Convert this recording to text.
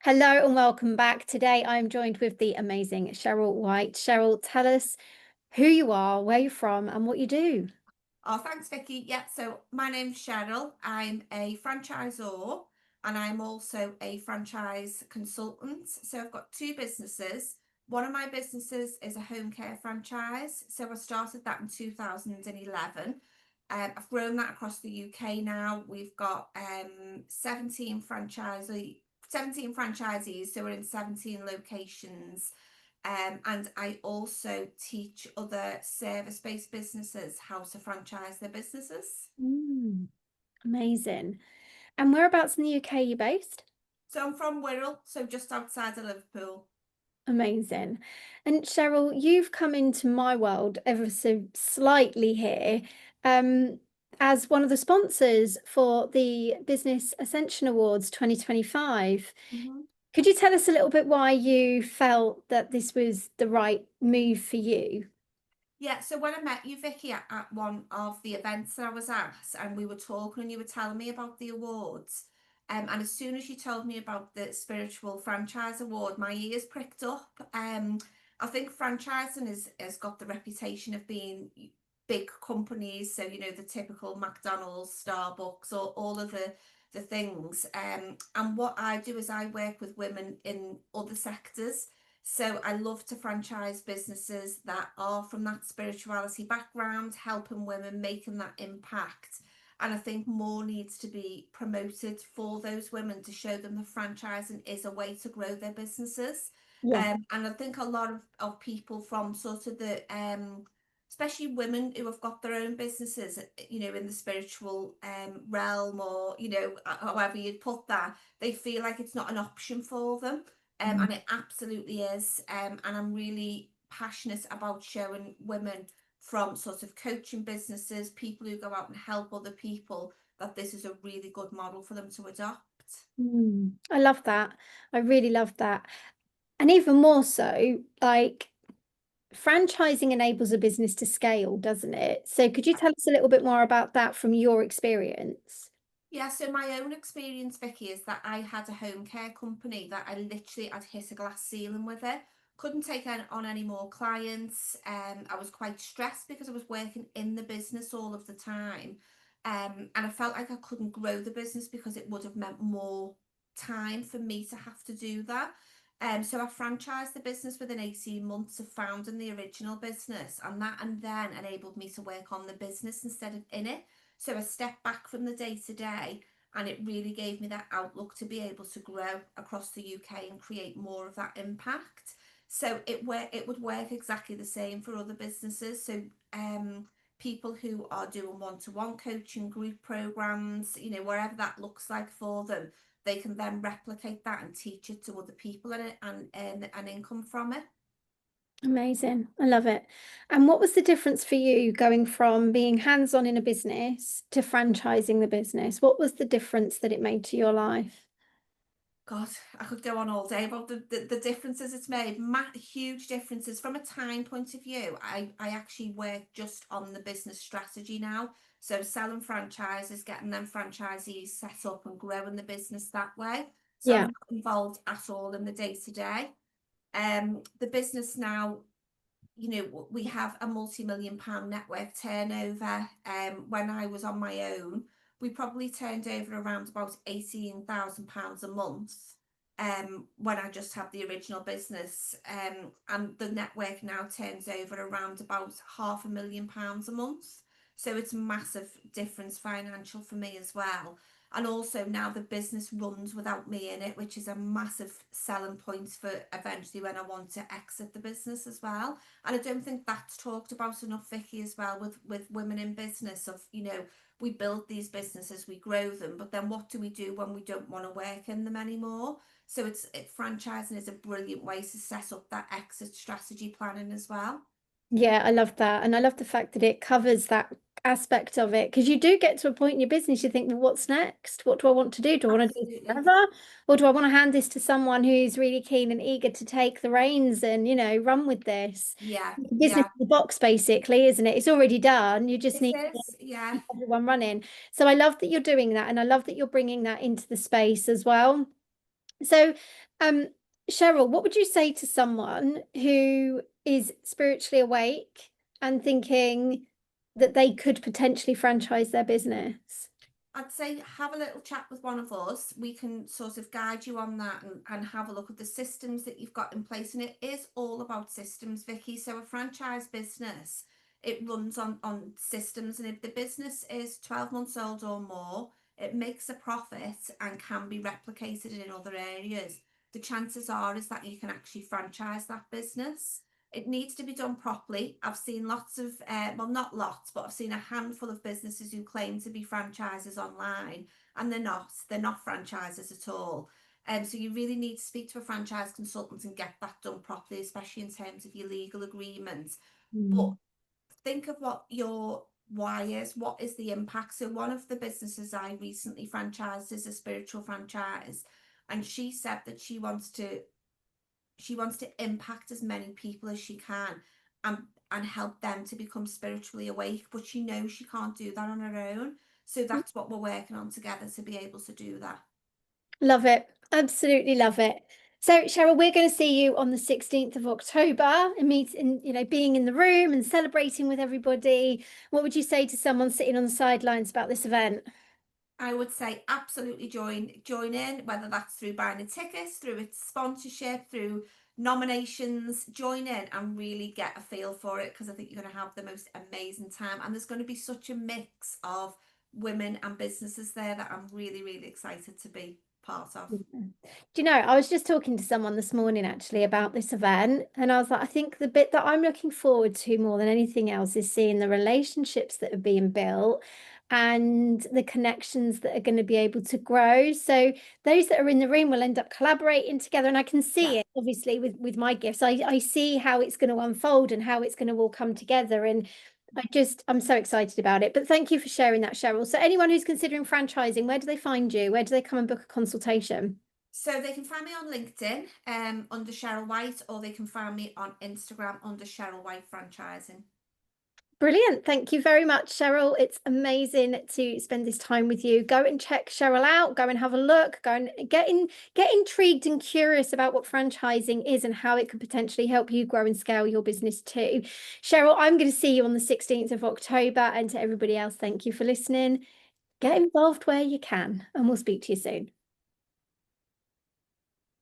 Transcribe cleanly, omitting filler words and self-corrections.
Hello and welcome back. Today I'm joined with the amazing Cheryl White. Cheryl, tell us who you are, where you're from, and what you do. Oh, thanks, Vicky. Yeah, so my name's Cheryl. I'm a franchisor and I'm also a franchise consultant. So I've got two businesses. One of my businesses is a home care franchise. So I started that in 2011. I've grown that across the UK now. We've got 17 franchisees, so we're in 17 locations. And I also teach other service-based businesses how to franchise their businesses. Mm, amazing. And whereabouts in the UK are you based? So I'm from Wirral, so just outside of Liverpool. Amazing. And Cheryl, you've come into my world ever so slightly here, um, as one of the sponsors for the Business Ascension Awards 2025. Mhm. Could you tell us a little bit why you felt that this was the right move for you? Yeah, so when I met you, Vicky, at one of the events that I was at, and we were talking, and you were telling me about the awards, and as soon as you told me about the Spiritual Franchise Award, my ears pricked up. I think franchising has got the reputation of being big companies, so the typical McDonald's, Starbucks, or all of the things. And what I do is I work with women in other sectors. So I love to franchise businesses that are from that spirituality background, helping women, making that impact. And I think more needs to be promoted for those women to show them that franchising is a way to grow their businesses. Yeah. And I think a lot of people from sort of the especially women who have got their own businesses, in the spiritual realm, or however you'd put that, they feel like it's not an option for them. And it absolutely is. And I'm really passionate about showing women from sort of coaching businesses, people who go out and help other people, that this is a really good model for them to adopt. I love that. I really love that. And even more so, like franchising enables a business to scale, doesn't it? So could you tell us a little bit more about that from your experience? Yeah, so my own experience, Vicky, is that I had a home care company that I'd hit a glass ceiling with it. Couldn't take on any more clients. I was quite stressed because I was working in the business all of the time. And I felt like I couldn't grow the business because it would have meant more time for me to have to do that. So I franchised the business within 18 months of founding the original business, and then enabled me to work on the business instead of in it. So I stepped back from the day to day, and it really gave me that outlook to be able to grow across the UK and create more of that impact. So it would work exactly the same for other businesses. So people who are doing one-to-one coaching, group programs, wherever that looks like for them, they can then replicate that and teach it to other people, and earn an income from it. Amazing. I love it. And what was the difference for you going from being hands-on in a business to franchising the business? What was the difference that it made to your life? God, I could go on all day about the differences it's made. Huge differences from a time point of view. I actually work just on the business strategy now. So selling franchises, getting them franchisees set up and growing the business that way. So I'm Yeah. not involved at all in the day to day. The business now, we have a multi-million-pound network turnover. When I was on my own, we probably turned over around about £18,000 a month. When I just had the original business, and the network now turns over around about £500,000 a month. So it's a massive difference financial for me as well. And also now the business runs without me in it, which is a massive selling point for eventually when I want to exit the business as well. And I don't think that's talked about enough, Vicky, as well, with women in business. Of we build these businesses, we grow them, but then what do we do when we don't want to work in them anymore? So franchising is a brilliant way to set up that exit strategy planning as well. Yeah, I love that. And I love the fact that it covers that aspect of it because you do get to a point in your business, you think, well, what's next? What do I want to do? Do I want to do this Absolutely. forever? Or do I want to hand this to someone who's really keen and eager to take the reins and, run with this? Yeah, Business yeah. in the box, basically, isn't it? It's already done. You just It need to is, yeah. keep everyone running. So I love that you're doing that. And I love that you're bringing that into the space as well. So, um, Cheryl, what would you say to someone who is spiritually awake and thinking that they could potentially franchise their business? I'd say have a little chat with one of us. We can sort of guide you on that and have a look at the systems that you've got in place. And it is all about systems, Vicky. So a franchise business, it runs on systems. And if the business is 12 months old or more, it makes a profit and can be replicated in other areas. The chances are is that you can actually franchise that business. It needs to be done properly. I've seen lots of, well, not lots, but I've seen a handful of businesses who claim to be franchises online, and they're not. They're not franchises at all. So you really need to speak to a franchise consultant and get that done properly, especially in terms of your legal agreements. But Mm. think of what your why is. What is the impact? So one of the businesses I recently franchised is a spiritual franchise, and she said that she wants to impact as many people as she can and and help them to become spiritually awake, but she knows she can't do that on her own. So that's what we're working on together to be able to do that. Love it. Absolutely love it. So, Cheryl, we're going to see you on the 16th of October and meeting, being in the room and celebrating with everybody. What would you say to someone sitting on the sidelines about this event? I would say absolutely join in, whether that's through buying the tickets, through its sponsorship, through nominations. Join in and really get a feel for it, because I think you're going to have the most amazing time. And there's going to be such a mix of women and businesses there that I'm really, really excited to be part of. Do you know, I was just talking to someone this morning actually about this event, and I was like, I think the bit that I'm looking forward to more than anything else is seeing the relationships that are being built and the connections that are going to be able to grow. So those that are in the room will end up collaborating together, and I can Yeah. see it obviously with my gifts. I see how it's going to unfold and how it's going to all come together, and I'm so excited about it. But thank you for sharing that, Cheryl. So anyone who's considering franchising, where do they find you? Where do they come and book a consultation? So they can find me on LinkedIn under Cheryl White, or they can find me on Instagram under Cheryl White Franchising. Brilliant. Thank you very much, Cheryl. It's amazing to spend this time with you. Go and check Cheryl out. Go and have a look. Go and get intrigued and curious about what franchising is and how it could potentially help you grow and scale your business too. Cheryl, I'm going to see you on the 16th of October. And to everybody else, thank you for listening. Get involved where you can, and we'll speak to you soon.